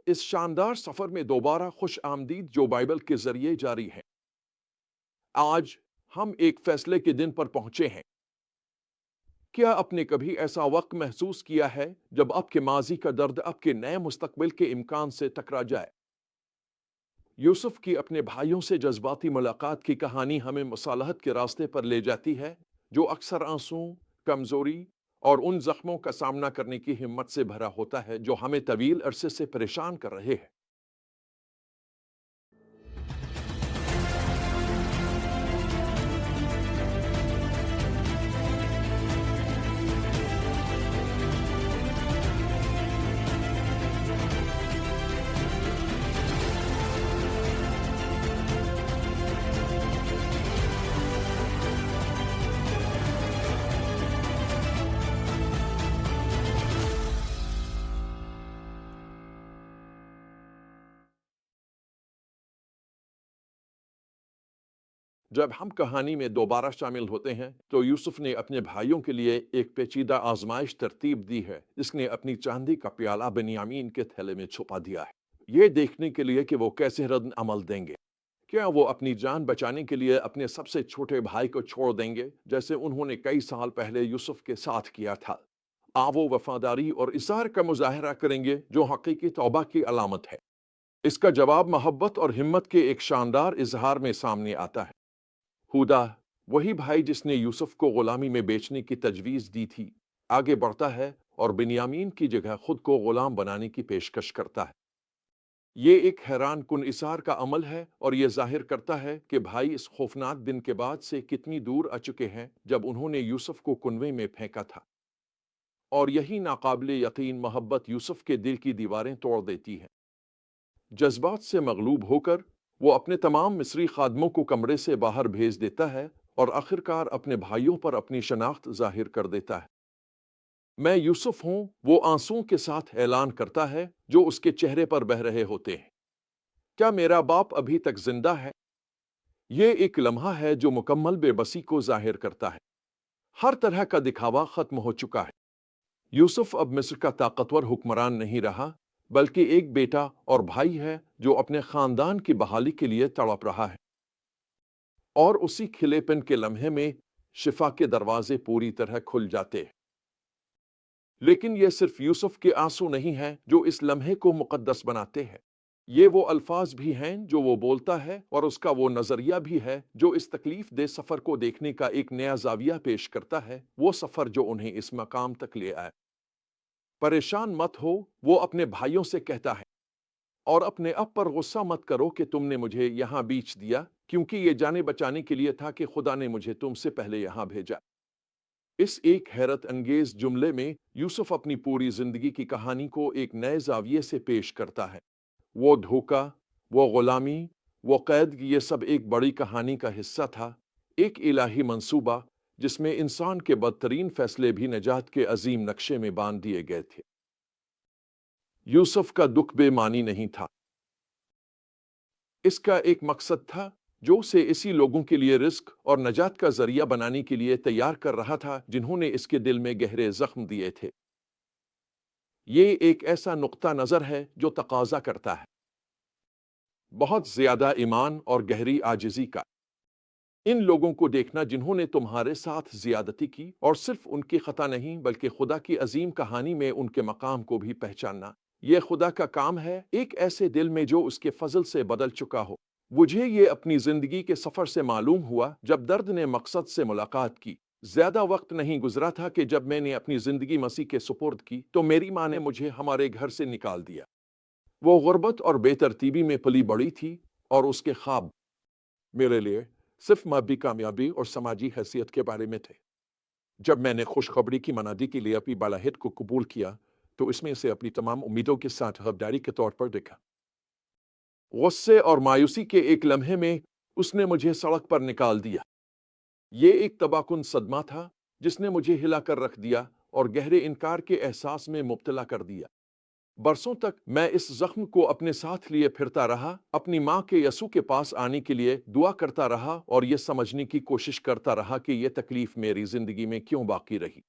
इस शानदार सफर में दोबारा खुश आमदीद जो बाइबल के जरिए जारी है। आज हम एक फैसले के दिन पर पहुंचे हैं। क्या आपने कभी ऐसा वक्त महसूस किया है जब आपके माजी का दर्द आपके नए मुस्तकबिल के इम्कान से टकरा जाए? यूसुफ की अपने भाइयों से जज्बाती मुलाकात की कहानी हमें मुसालहत के रास्ते पर ले जाती है, जो अक्सर आंसू, कमजोरी और उन जख्मों का सामना करने की हिम्मत से भरा होता है जो हमें तवील अरसे से परेशान कर रहे हैं। जब हम कहानी में दोबारा शामिल होते हैं तो यूसुफ ने अपने भाइयों के लिए एक पेचीदा आजमाइश तरतीब दी है, जिसने अपनी चांदी का प्याला बिन्यामीन के थैले में छुपा दिया है, ये देखने के लिए कि वो कैसे रद्द अमल देंगे। क्या वो अपनी जान बचाने के लिए अपने सबसे छोटे भाई को छोड़ देंगे, जैसे उन्होंने कई साल पहले यूसुफ के साथ किया था? वो वफादारी और इज़हार का मुजाहरा करेंगे जो हकीकी तौबा की अलामत है? इसका जवाब मोहब्बत और हिम्मत के एक शानदार इजहार में सामने आता है। हुदा, वही भाई जिसने यूसुफ को गुलामी में बेचने की तजवीज़ दी थी, आगे बढ़ता है और बिन्यामीन की जगह खुद को गुलाम बनाने की पेशकश करता है। ये एक हैरान कुन इसार का अमल है और ये जाहिर करता है कि भाई इस खौफनाक दिन के बाद से कितनी दूर आ चुके हैं जब उन्होंने यूसुफ को कुनवे में फेंका था। और यही नाकाबिले यकीन मोहब्बत यूसुफ के दिल की दीवारें तोड़ देती है। जज्बात से मगलूब होकर वो अपने तमाम मिस्री खादमों को कमरे से बाहर भेज देता है और आखिरकार अपने भाइयों पर अपनी शनाख्त जाहिर कर देता है। मैं यूसुफ हूं, वो आंसुओं के साथ ऐलान करता है जो उसके चेहरे पर बह रहे होते हैं। क्या मेरा बाप अभी तक जिंदा है? ये एक लम्हा है जो मुकम्मल बेबसी को जाहिर करता है। हर तरह का दिखावा खत्म हो चुका है। यूसुफ अब मिस्र का ताकतवर हुक्मरान नहीं रहा, बल्कि एक बेटा और भाई है जो अपने खानदान की बहाली के लिए तड़प रहा है। और उसी खिलेपन के लम्हे में शिफा के दरवाजे पूरी तरह खुल जाते हैं। लेकिन यह सिर्फ यूसुफ के आंसू नहीं हैं जो इस लम्हे को मुकद्दस बनाते हैं। ये वो अल्फाज भी हैं जो वो बोलता है और उसका वो नजरिया भी है जो इस तकलीफ दे सफर को देखने का एक नया जाविया पेश करता है, वो सफर जो उन्हें इस मकाम तक ले आए। परेशान मत हो, वो अपने भाइयों से कहता है, और अपने आप पर गुस्सा मत करो कि तुमने मुझे यहाँ बीच दिया, क्योंकि ये जाने बचाने के लिए था कि खुदा ने मुझे तुमसे पहले यहाँ भेजा। इस एक हैरत अंगेज जुमले में यूसुफ अपनी पूरी जिंदगी की कहानी को एक नए जाविये से पेश करता है। वो धोखा, वो गुलामी, वो कैद, ये सब एक बड़ी कहानी का हिस्सा था, एक इलाही मंसूबा जिसमें इंसान के बदतरीन फैसले भी नजात के अजीम नक्शे में बांध दिए गए थे। यूसुफ का दुख बेमानी नहीं था, इसका एक मकसद था जो उसे इसी लोगों के लिए रिस्क और नजात का जरिया बनाने के लिए तैयार कर रहा था जिन्होंने इसके दिल में गहरे जख्म दिए थे। ये एक ऐसा नुक्ता नजर है जो तकाजा करता है बहुत ज्यादा ईमान और गहरी आजिजी का। इन लोगों को देखना जिन्होंने तुम्हारे साथ ज्यादती की, और सिर्फ उनकी खता नहीं बल्कि खुदा की अजीम कहानी में उनके मकाम को भी पहचानना, यह खुदा का काम है, एक ऐसे दिल में जो उसके फजल से बदल चुका हो। मुझे ये अपनी जिंदगी के सफर से मालूम हुआ जब दर्द ने मकसद से मुलाकात की। ज्यादा वक्त नहीं गुजरा था कि जब मैंने अपनी जिंदगी मसीह के सुपुर्द की तो मेरी माँ ने मुझे हमारे घर से निकाल दिया। वो गुर्बत और बेतरतीबी में पली बड़ी थी और उसके ख्वाब मेरे लिए सिर्फ मादी कामयाबी और समाजी हैसियत के बारे में थे। जब मैंने खुशखबरी की मनादी के लिए अपनी बालाहित को कबूल किया तो इसमें से अपनी तमाम उम्मीदों के साथ हकदारी के तौर पर देखा। गुस्से और मायूसी के एक लम्हे में उसने मुझे सड़क पर निकाल दिया। ये एक तबाकुन सदमा था जिसने मुझे हिलाकर रख दिया और गहरे इनकार के एहसास में मुब्तला कर दिया। बरसों तक मैं इस जख्म को अपने साथ लिए फिरता रहा, अपनी माँ के यसू के पास आने के लिए दुआ करता रहा और ये समझने की कोशिश करता रहा कि ये तकलीफ मेरी जिंदगी में क्यों बाकी रही।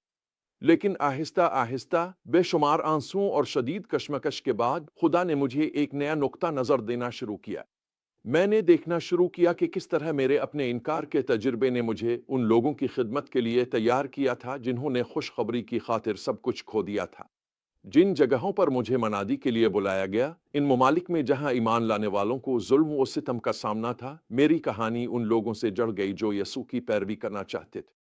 لیکن آہستہ آہستہ بے شمار آنسوؤں اور شدید کشمکش کے بعد خدا نے مجھے ایک نیا نقطہ نظر دینا شروع کیا۔ میں نے دیکھنا شروع کیا کہ کس طرح میرے اپنے انکار کے تجربے نے مجھے ان لوگوں کی خدمت کے لیے تیار کیا تھا جنہوں نے خوشخبری کی خاطر سب کچھ کھو دیا تھا۔ جن جگہوں پر مجھے منادی کے لیے بلایا گیا، ان ممالک میں جہاں ایمان لانے والوں کو ظلم و ستم کا سامنا تھا، میری کہانی ان لوگوں سے جڑ گئی جو یسوع کی پیروی کرنا چاہتے تھے۔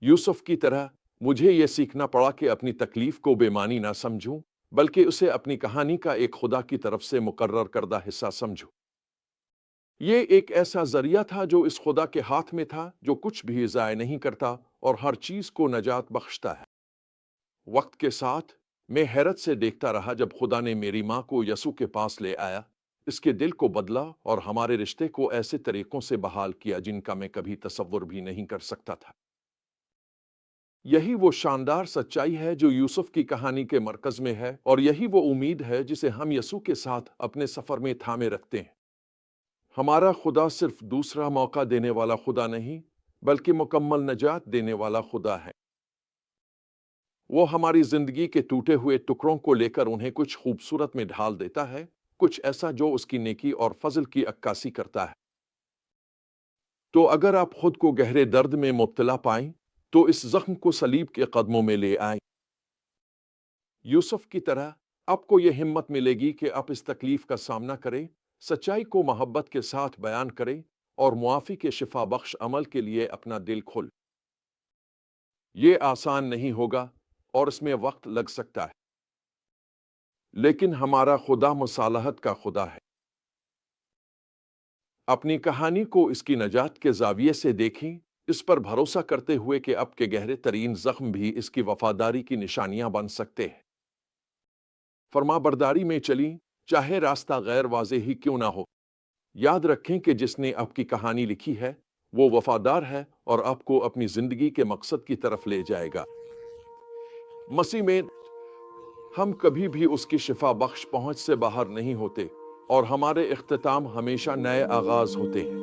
یوسف کی طرح مجھے یہ سیکھنا پڑا کہ اپنی تکلیف کو بے معنی نہ سمجھوں، بلکہ اسے اپنی کہانی کا ایک خدا کی طرف سے مقرر کردہ حصہ سمجھوں۔ یہ ایک ایسا ذریعہ تھا جو اس خدا کے ہاتھ میں تھا جو کچھ بھی ضائع نہیں کرتا اور ہر چیز کو نجات بخشتا ہے۔ وقت کے ساتھ میں حیرت سے دیکھتا رہا جب خدا نے میری ماں کو یسوع کے پاس لے آیا، اس کے دل کو بدلا اور ہمارے رشتے کو ایسے طریقوں سے بحال کیا جن کا میں کبھی تصور بھی نہیں کر سکتا تھا۔ یہی وہ شاندار سچائی ہے جو یوسف کی کہانی کے مرکز میں ہے، اور یہی وہ امید ہے جسے ہم یسوع کے ساتھ اپنے سفر میں تھامے رکھتے ہیں۔ ہمارا خدا صرف دوسرا موقع دینے والا خدا نہیں، بلکہ مکمل نجات دینے والا خدا ہے۔ وہ ہماری زندگی کے ٹوٹے ہوئے ٹکڑوں کو لے کر انہیں کچھ خوبصورت میں ڈھال دیتا ہے، کچھ ایسا جو اس کی نیکی اور فضل کی عکاسی کرتا ہے۔ تو اگر آپ خود کو گہرے درد میں مبتلا پائیں تو اس زخم کو صلیب کے قدموں میں لے آئیں۔ یوسف کی طرح آپ کو یہ ہمت ملے گی کہ آپ اس تکلیف کا سامنا کریں، سچائی کو محبت کے ساتھ بیان کریں اور معافی کے شفا بخش عمل کے لیے اپنا دل کھول۔ یہ آسان نہیں ہوگا اور اس میں وقت لگ سکتا ہے، لیکن ہمارا خدا مصالحت کا خدا ہے۔ اپنی کہانی کو اس کی نجات کے زاویے سے دیکھیں، اس پر بھروسہ کرتے ہوئے کہ آپ کے گہرے ترین زخم بھی اس کی وفاداری کی نشانیاں بن سکتے ہیں۔ فرما برداری میں چلیں، چاہے راستہ غیر واضح ہی کیوں نہ ہو۔ یاد رکھیں کہ جس نے آپ کی کہانی لکھی ہے وہ وفادار ہے اور آپ کو اپنی زندگی کے مقصد کی طرف لے جائے گا۔ مسیح میں ہم کبھی بھی اس کی شفا بخش پہنچ سے باہر نہیں ہوتے، اور ہمارے اختتام ہمیشہ نئے آغاز ہوتے ہیں۔